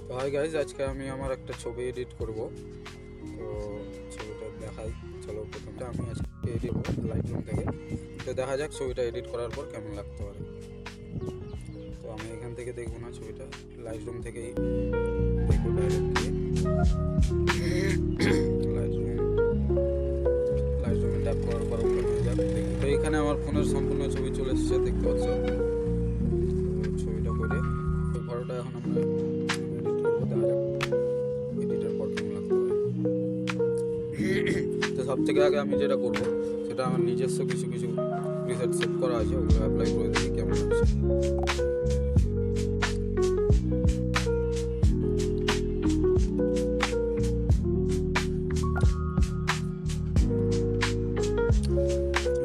তো hi guys, আজকে আমি আমার একটা ছবি এডিট করব। তো ছবিটা দেখাই, চলো। প্রথমটা আমি আজকে এডিট করবো লাইট রুম থেকে। তো দেখা যাক ছবিটা এডিট করার পর কেমন লাগতে পারে। তো আমি এখান থেকে দেখবো না, ছবিটা লাইট রুম থেকেই দেখবো ডাইরেক্টলি। লাইট রুমে ট্যাপ করার পর ওপেন হয়ে যাবে। তো এখানে আমার ফোনের সম্পূর্ণ ছবি চলে এসেছে, দেখতে পাচ্ছ। ছবিটা করে ফটোটা এখন আমরা এডিট করবো, দেখা যাক এডিটের পর কেমন লাগতে পারে। তো সব থেকে আগে আমি যেটা করবো, সেটা আমার নিজস্ব কিছু কিছু প্রিসেট সেট করা আছে, ওগুলো অ্যাপ্লাই করে দেখি কেমন লাগছে।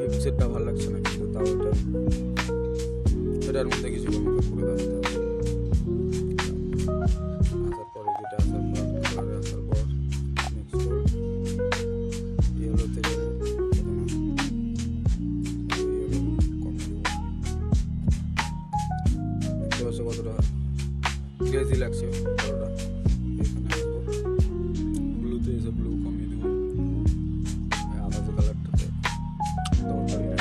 এই প্রিসেটটা ভালো লাগছে না, কিন্তু তাও এটার মধ্যে কিছু মেকআপ করে দেওয়া হবে। আসার পর এডিটে আসার পর কালারে আসার পর নেক্সট ইয়েলোতে যাবো। দেখতে পাচ্ছ কতটা ক্রেজি লাগছে ফটোটা। এখানে আসবো, ব্লুতে এসে ব্লু কমিয়ে দেবো, আলাদা কালারটাতে দরকারই না।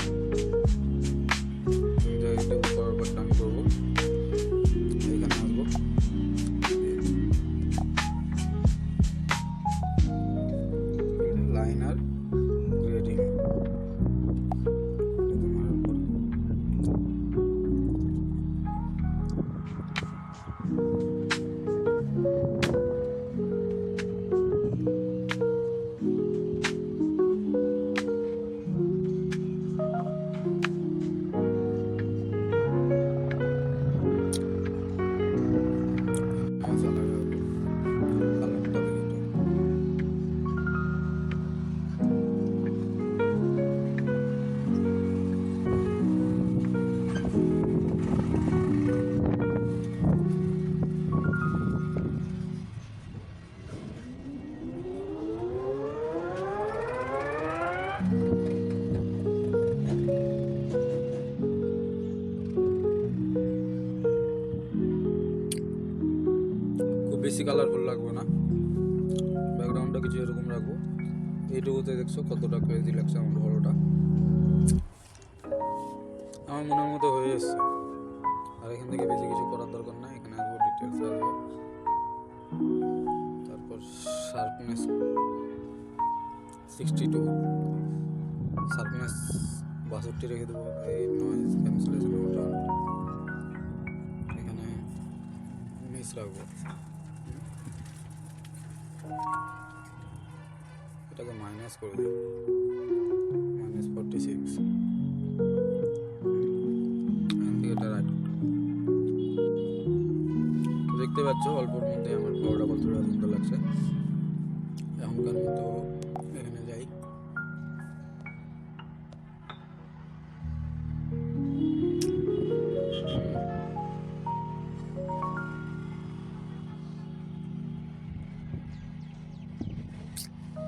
এটা করার পর আমি করবো, এখানে আসবো, লাইনার গ্রেডিং বেশি কালারফুল লাগবে না, ব্যাকগ্রাউন্ডটা কিছু এরকম রাখবো। এইটুকুতে দেখছো কতটা ক্রেজি লাগছে আমার ফটোটা। আমার মনের মতো হয়ে এসছে, আর এখান থেকে বেশি কিছু করার দরকার নাই। এখানে আসবো, ডিটেলস আসবো, তারপর শার্পনেস 62, শার্পনেস 62 রেখে দেবো। এই নয়েজ ক্যান্সেলেশন ওটা এখানে 19 রাখবো। এটাকে মাইনাস করে দিই, -46। এটা রাইট। দেখতে পাচ্ছ অল্পর মধ্যে আমার ফটোটা কতটা সুন্দর লাগছে। এখনকার মতো এখানে যাই,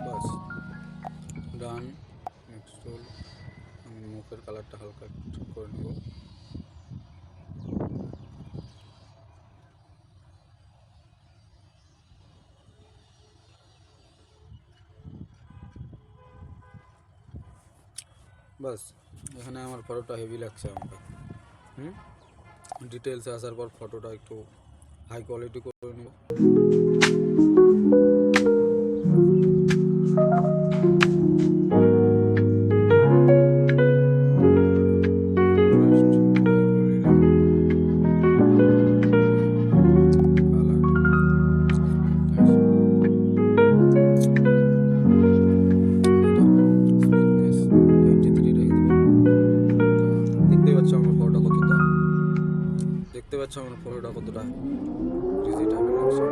বাস ডান। নেক্সট আমি মুখের কালারটা হালকা ঠিক করে নেব। বাস এখানে আমার ফটোটা হেভি লাগছে আমাকে। ডিটেলসে আসার পর ফটোটা একটু হাই কোয়ালিটি করে নেব। দেখতে পাচ্ছ আমার ফটোটা কতটা ক্রেজি টাইপের লাগছে।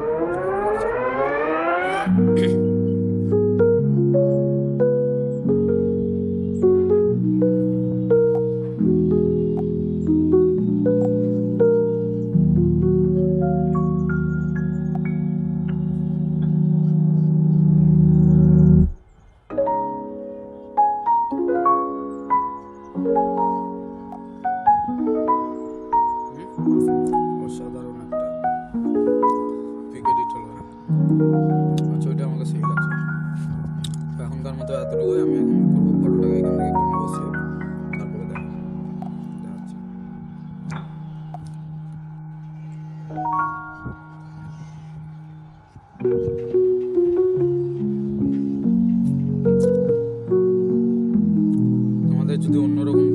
অসাধারণ একটা পিক আর ছবিটা আমাকে সেই লাগছে। তো এখনকার মতো এতটুকুই। আমি এখন করবো ফটোটাকে এখান থেকে করে নেবো সেভ, তারপরে দেখাচ্ছি। তোমাদের যদি অন্যরকম